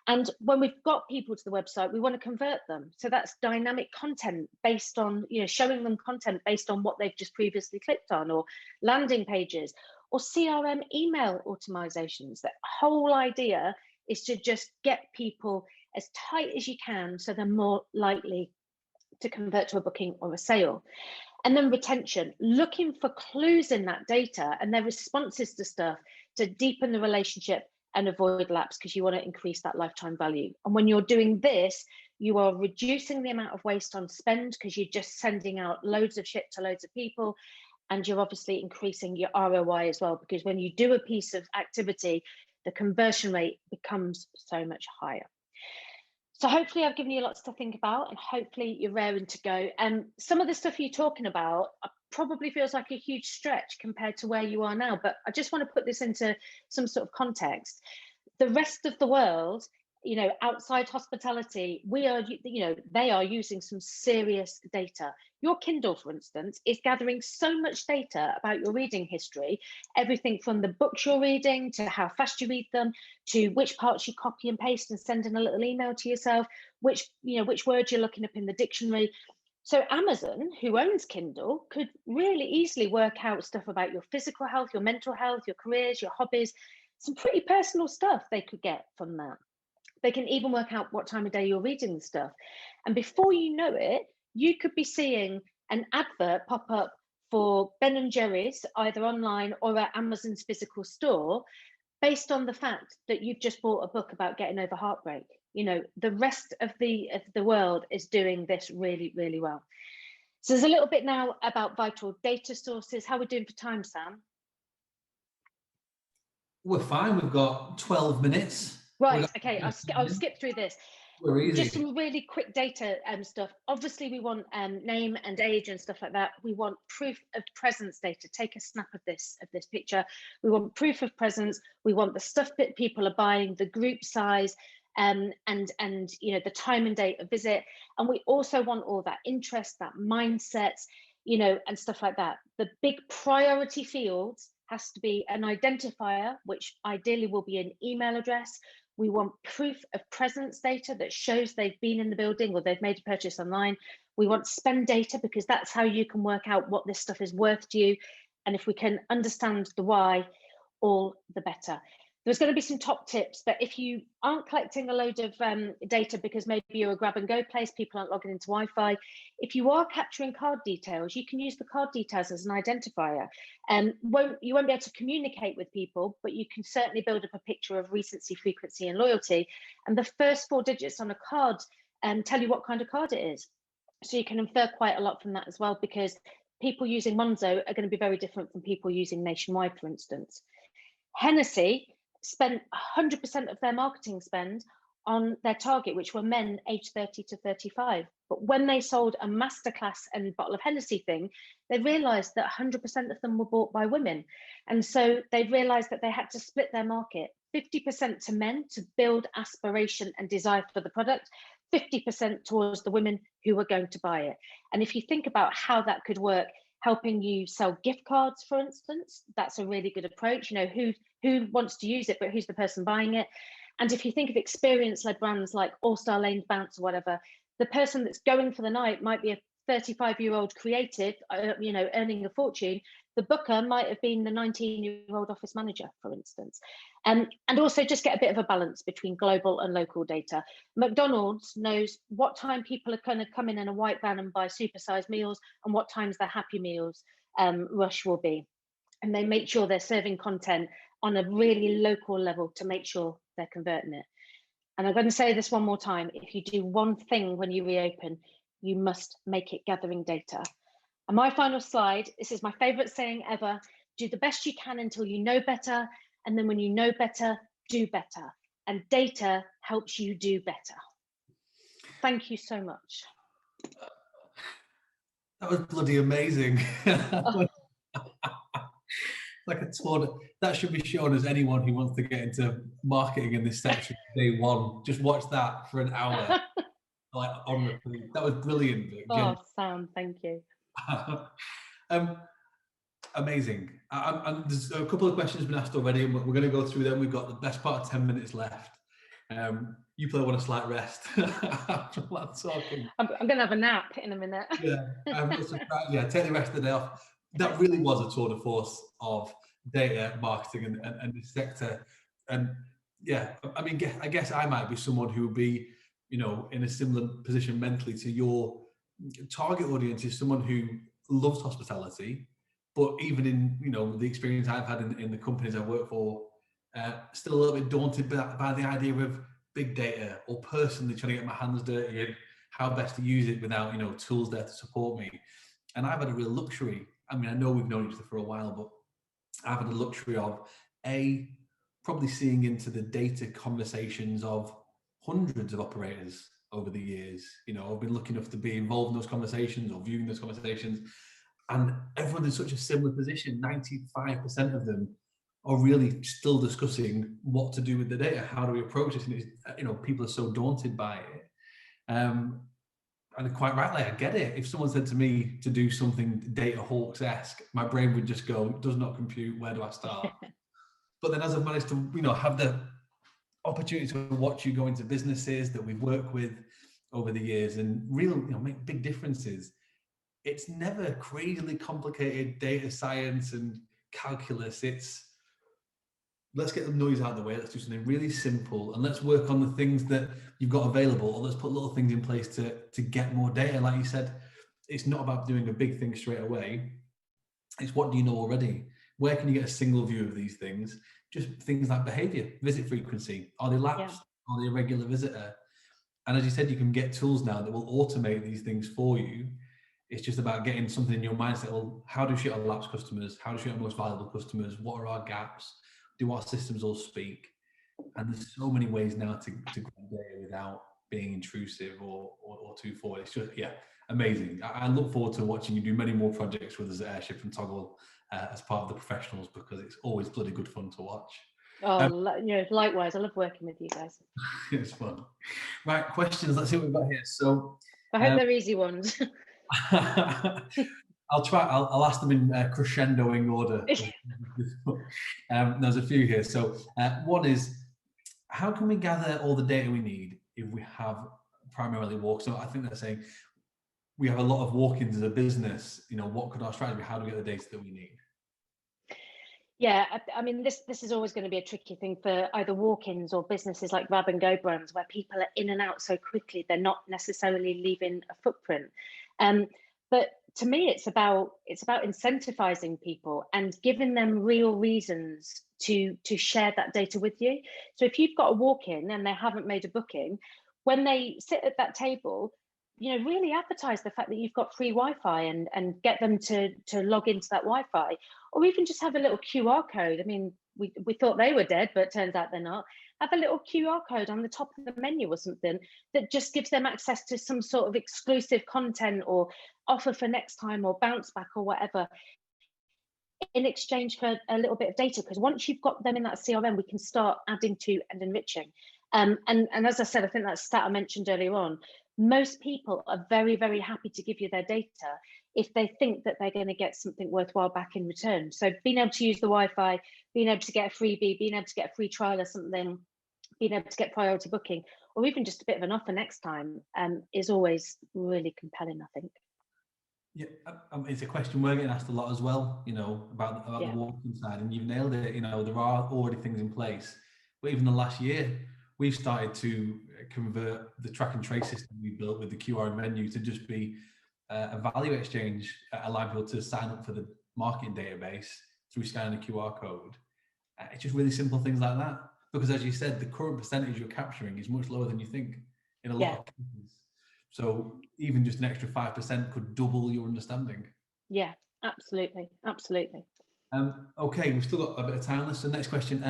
And when we've got people to the website, we want to convert them. So that's dynamic content based on, showing them content based on what they've just previously clicked on, or landing pages, or CRM email automatizations. The whole idea is to just get people as tight as you can so they're more likely to convert to a booking or a sale. And then retention, looking for clues in that data and their responses to stuff to deepen the relationship and avoid lapse, because you want to increase that lifetime value. And when you're doing this, you are reducing the amount of waste on spend, because you're just sending out loads of shit to loads of people. And you're obviously increasing your ROI as well, because when you do a piece of activity, the conversion rate becomes so much higher. So hopefully I've given you lots to think about, and hopefully you're raring to go. And some of the stuff you're talking about probably feels like a huge stretch compared to where you are now, but I just want to put this into some sort of context. The rest of the world, outside hospitality, they are using some serious data. Your Kindle, for instance, is gathering so much data about your reading history, everything from the books you're reading to how fast you read them, to which parts you copy and paste and send in a little email to yourself, which words you're looking up in the dictionary. So Amazon, who owns Kindle, could really easily work out stuff about your physical health, your mental health, your careers, your hobbies, some pretty personal stuff they could get from that. They can even work out what time of day you're reading the stuff. And before you know it, you could be seeing an advert pop up for Ben & Jerry's, either online or at Amazon's physical store, based on the fact that you've just bought a book about getting over heartbreak. You know, the rest of the world is doing this really, really well. So there's a little bit now about vital data sources. How are we doing for time, Sam? We're fine. We've got 12 minutes. Right. Okay. I'll skip through this. We're easy. Just some really quick data stuff. Obviously, we want name and age and stuff like that. We want proof of presence data. Take a snap of this picture. We want proof of presence. We want the stuff that people are buying, the group size, and you know, the time and date of visit. And we also want all that interest, that mindset, you know, and stuff like that. The big priority fields has to be an identifier, which ideally will be an email address. We want proof of presence data that shows they've been in the building or they've made a purchase online. We want spend data, because that's how you can work out what this stuff is worth to you. And if we can understand the why, all the better. There's going to be some top tips, but if you aren't collecting a load of data because maybe you're a grab and go place, people aren't logging into Wi-Fi, if you are capturing card details, you can use the card details as an identifier. You won't be able to communicate with people, but you can certainly build up a picture of recency, frequency, and loyalty. And the first 4 digits on a card tell you what kind of card it is. So you can infer quite a lot from that as well, because people using Monzo are going to be very different from people using Nationwide, for instance. Hennessy spent 100% of their marketing spend on their target, which were men aged 30 to 35. But when they sold a Masterclass and bottle of Hennessy thing, they realized that 100% of them were bought by women. And so they realized that they had to split their market, 50% to men to build aspiration and desire for the product, 50% towards the women who were going to buy it. And if you think about how that could work, helping you sell gift cards, for instance, that's a really good approach. You know, who wants to use it, but who's the person buying it? And if you think of experience-led brands like All-Star Lane Bounce or whatever, the person that's going for the night might be a 35-year-old creative, you know, earning a fortune. The booker might have been the 19-year-old office manager, for instance. And also just get a bit of a balance between global and local data. McDonald's knows what time people are going to come in a white van and buy supersized meals and what times their Happy Meals rush will be. And they make sure they're serving content on a really local level to make sure they're converting it. And I'm going to say this one more time. If you do one thing when you reopen, you must make it gathering data. And my final slide, this is my favorite saying ever: do the best you can until you know better. And then when you know better, do better. And data helps you do better. Thank you so much. That was bloody amazing. Oh. Like a tour that should be shown as anyone who wants to get into marketing in this section day one. Just watch that for an hour. Like on repeat. That was brilliant. Oh, Sam, thank you. Amazing. And there's a couple of questions been asked already, and we're going to go through them. We've got the best part of 10 minutes left. You probably want a slight rest after that talking. I'm going to have a nap in a minute. Yeah, take the rest of the day off. That really was a tour de force of data marketing and the sector. And yeah, I mean, I guess I might be someone who would be, you know, in a similar position mentally to your target audience is someone who loves hospitality, but even in, you know, the experience I've had in the companies I work for, still a little bit daunted by the idea of big data, or personally trying to get my hands dirty and how best to use it without, you know, tools there to support me. And I've had a real luxury. I mean, I know we've known each other for a while, but I've had the luxury of probably seeing into the data conversations of hundreds of operators over the years. You know, I've been lucky enough to be involved in those conversations or viewing those conversations, and everyone's in such a similar position. 95% of them are really still discussing what to do with the data. How do we approach this? And it's, you know, people are so daunted by it. And quite rightly, I get it. If someone said to me to do something DataHawks-esque, my brain would just go, does not compute, where do I start? But then as I've managed to, you know, have the opportunity to watch you go into businesses that we've worked with over the years and really, you know, make big differences. It's never crazily complicated data science and calculus. It's, let's get the noise out of the way. Let's do something really simple, and let's work on the things that you've got available, or let's put little things in place to get more data. Like you said, it's not about doing a big thing straight away. It's what do you know already? Where can you get a single view of these things? Just things like behavior, visit frequency. Are they lapsed? Are they a regular visitor? And as you said, you can get tools now that will automate these things for you. It's just about getting something in your mindset. Well, how do we shoot our lapsed customers? How do we shoot our most valuable customers? What are our gaps? Do our systems all speak? And there's so many ways now to grab data without being intrusive or too forward. It's just, yeah, amazing. I look forward to watching you do many more projects with us at Airship and Toggle as part of the professionals, because it's always bloody good fun to watch. Oh, you know, likewise. I love working with you guys. It's fun. Right, questions. Let's see what we've got here. So I hope they're easy ones. I'll try. I'll ask them in crescendoing order. There's a few here. So one is, how can we gather all the data we need if we have primarily walk? So I think they're saying we have a lot of walk-ins as a business. You know, what could our strategy be? How do we get the data that we need? Yeah, I mean, this is always going to be a tricky thing for either walk-ins or businesses like grab and go brands, where people are in and out so quickly they're not necessarily leaving a footprint. But to me, it's about incentivizing people and giving them real reasons to share that data with you. So if you've got a walk-in and they haven't made a booking, when they sit at that table, you know, really advertise the fact that you've got free Wi-Fi and get them to log into that Wi-Fi, or even just have a little QR code. I mean, we thought they were dead, but it turns out they're not. Have a little QR code on the top of the menu or something that just gives them access to some sort of exclusive content or offer for next time or bounce back or whatever, in exchange for a little bit of data. Because once you've got them in that CRM, we can start adding to and enriching. And as I said, I think that stat I mentioned earlier on, most people are very, very happy to give you their data if they think that they're going to get something worthwhile back in return. So being able to use the Wi-Fi, being able to get a freebie, being able to get a free trial or something, being able to get priority booking, or even just a bit of an offer next time, is always really compelling, I think. Yeah, it's a question we're getting asked a lot as well, you know, about the walking side, and you've nailed it. You know, there are already things in place, but even the last year, we've started to convert the track and trace system we built with the QR menu to just be a value exchange, allowing people to sign up for the marketing database through scanning a QR code. It's just really simple things like that. Because as you said, the current percentage you're capturing is much lower than you think in a lot of cases. So even just an extra 5% could double your understanding. Yeah, absolutely, absolutely. Okay, we've still got a bit of time. So next question.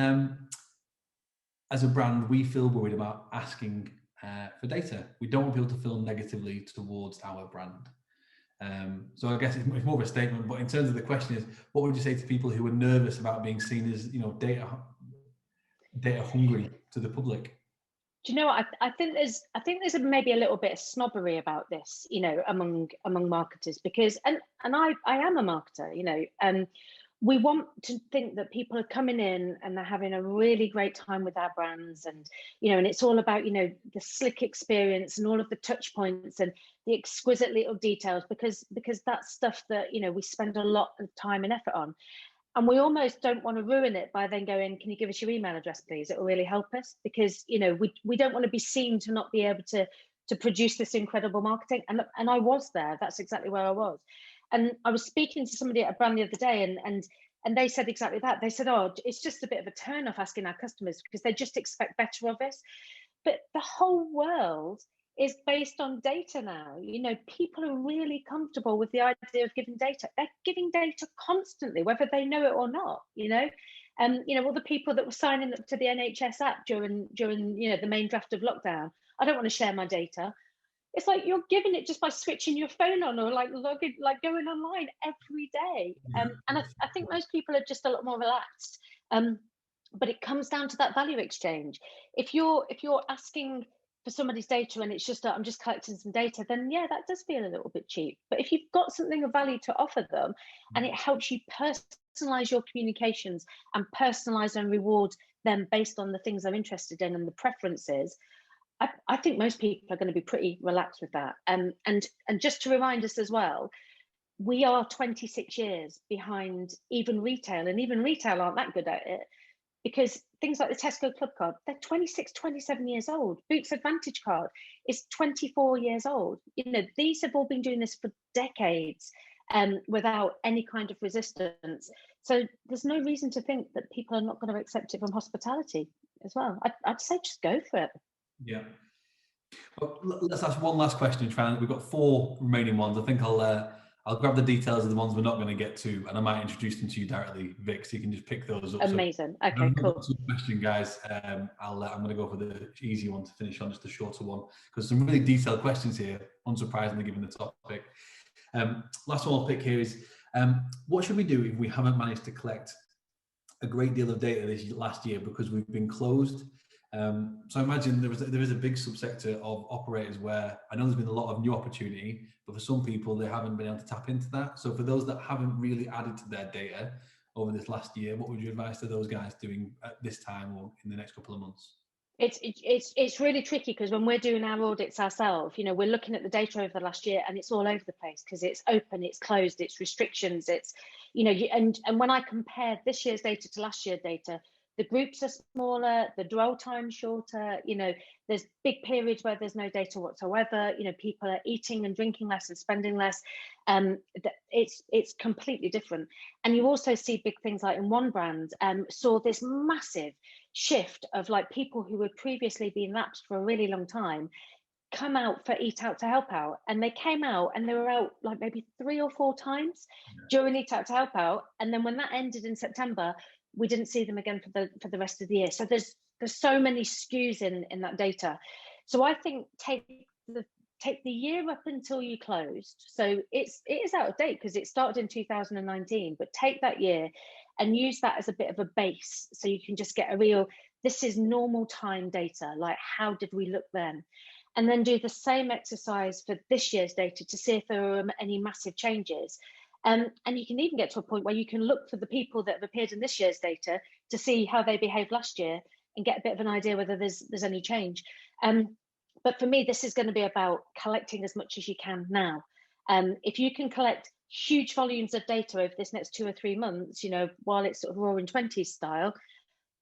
As a brand, we feel worried about asking for data. We don't want people to feel negatively towards our brand. So I guess it's more of a statement, but in terms of the question is, what would you say to people who are nervous about being seen as, you know, data hungry to the public? Do you know what? I think there's maybe a little bit of snobbery about this, you know, among marketers, because and I am a marketer, you know, we want to think that people are coming in and they're having a really great time with our brands, and you know, and it's all about, you know, the slick experience and all of the touch points and the exquisite little details, because that's stuff that, you know, we spend a lot of time and effort on. And we almost don't want to ruin it by then going, can you give us your email address, please? It will really help us, because, you know, we don't want to be seen to not be able to produce this incredible marketing. And I was there. That's exactly where I was. And I was speaking to somebody at a brand the other day, and they said exactly that. They said, oh, it's just a bit of a turn off asking our customers because they just expect better of us. But the whole world is based on data now. You know, people are really comfortable with the idea of giving data. They're giving data constantly, whether they know it or not, you know. You know, all the people that were signing up to the NHS app during you know, the main draft of lockdown, I don't want to share my data. It's like you're giving it just by switching your phone on or like logging, like going online every day. And I think most people are just a lot more relaxed. But it comes down to that value exchange. If you're asking for somebody's data and it's just I'm just collecting some data, then yeah, that does feel a little bit cheap. But if you've got something of value to offer them and it helps you personalize your communications and personalize and reward them based on the things they're interested in and the preferences, I think most people are going to be pretty relaxed with that. And just to remind us as well, we are 26 years behind even retail, and even retail aren't that good at it, because things like the Tesco Club Card, they're 26, 27 years old. Boots Advantage Card is 24 years old. You know, these have all been doing this for decades. without any kind of resistance. So there's no reason to think that people are not going to accept it from hospitality as well. I'd say just go for it. Yeah. Well, let's ask one last question, Fran. We've got 4 remaining ones. I think I'll grab the details of the ones we're not going to get to, and I might introduce them to you directly, Vic, so you can just pick those up. Amazing. So, okay, cool. Question, guys. I'm going to go for the easy one to finish on, just a shorter one, because some really detailed questions here, unsurprisingly given the topic. Last one I'll pick here is, what should we do if we haven't managed to collect a great deal of data this last year because we've been closed? So I imagine there is a big subsector of operators where I know there's been a lot of new opportunity, but for some people they haven't been able to tap into that. So for those that haven't really added to their data over this last year, what would you advise to those guys doing at this time or in the next couple of months? It's really tricky, because when we're doing our audits ourselves, you know, we're looking at the data over the last year and it's all over the place, because it's open, it's closed, it's restrictions, it's, you know, and when I compare this year's data to last year's data, the groups are smaller, the dwell time shorter, you know, there's big periods where there's no data whatsoever, you know, people are eating and drinking less and spending less. It's completely different. And you also see big things like in one brand, saw this massive shift of like people who had previously been lapsed for a really long time come out for Eat Out to Help Out, and they came out and they were out like maybe 3 or 4 times during Eat Out to Help Out, and then when that ended in September, we didn't see them again for the rest of the year. So there's so many skews in that data. So I think take the year up until you closed. So it is out of date because it started in 2019, but take that year and use that as a bit of a base, so you can just get a real, this is normal time data, like how did we look then? And then do the same exercise for this year's data to see if there are any massive changes. And you can even get to a point where you can look for the people that have appeared in this year's data to see how they behaved last year and get a bit of an idea whether there's any change. But for me, this is going to be about collecting as much as you can now. If you can collect huge volumes of data over this next 2 or 3 months, you know, while it's sort of roaring 20s style,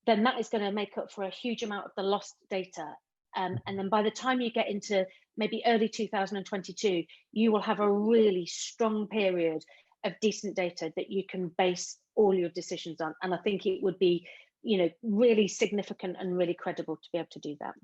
then that is going to make up for a huge amount of the lost data. And then by the time you get into maybe early 2022, you will have a really strong period of decent data that you can base all your decisions on. And I think it would be, you know, really significant and really credible to be able to do that.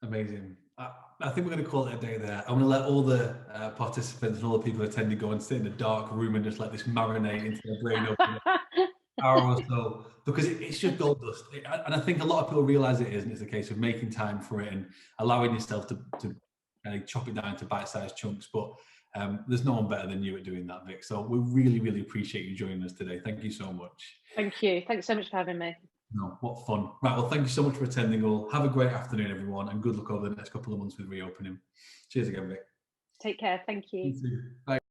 Amazing. I think we're going to call it a day there. I'm going to let all the participants and all the people attending go and sit in a dark room and just let this marinate into their brain over an hour or so, because it's just gold dust. And I think a lot of people realize it is, and it's a case of making time for it and allowing yourself to chop it down into bite-sized chunks. But there's no one better than you at doing that, Vic. So we really, really appreciate you joining us today. Thank you so much. Thank you. Thanks so much for having me. No, what fun. Right, well, thank you so much for attending all. Have a great afternoon, everyone, and good luck over the next couple of months with reopening. Cheers again, Vic. Take care. Thank you. You too. Bye.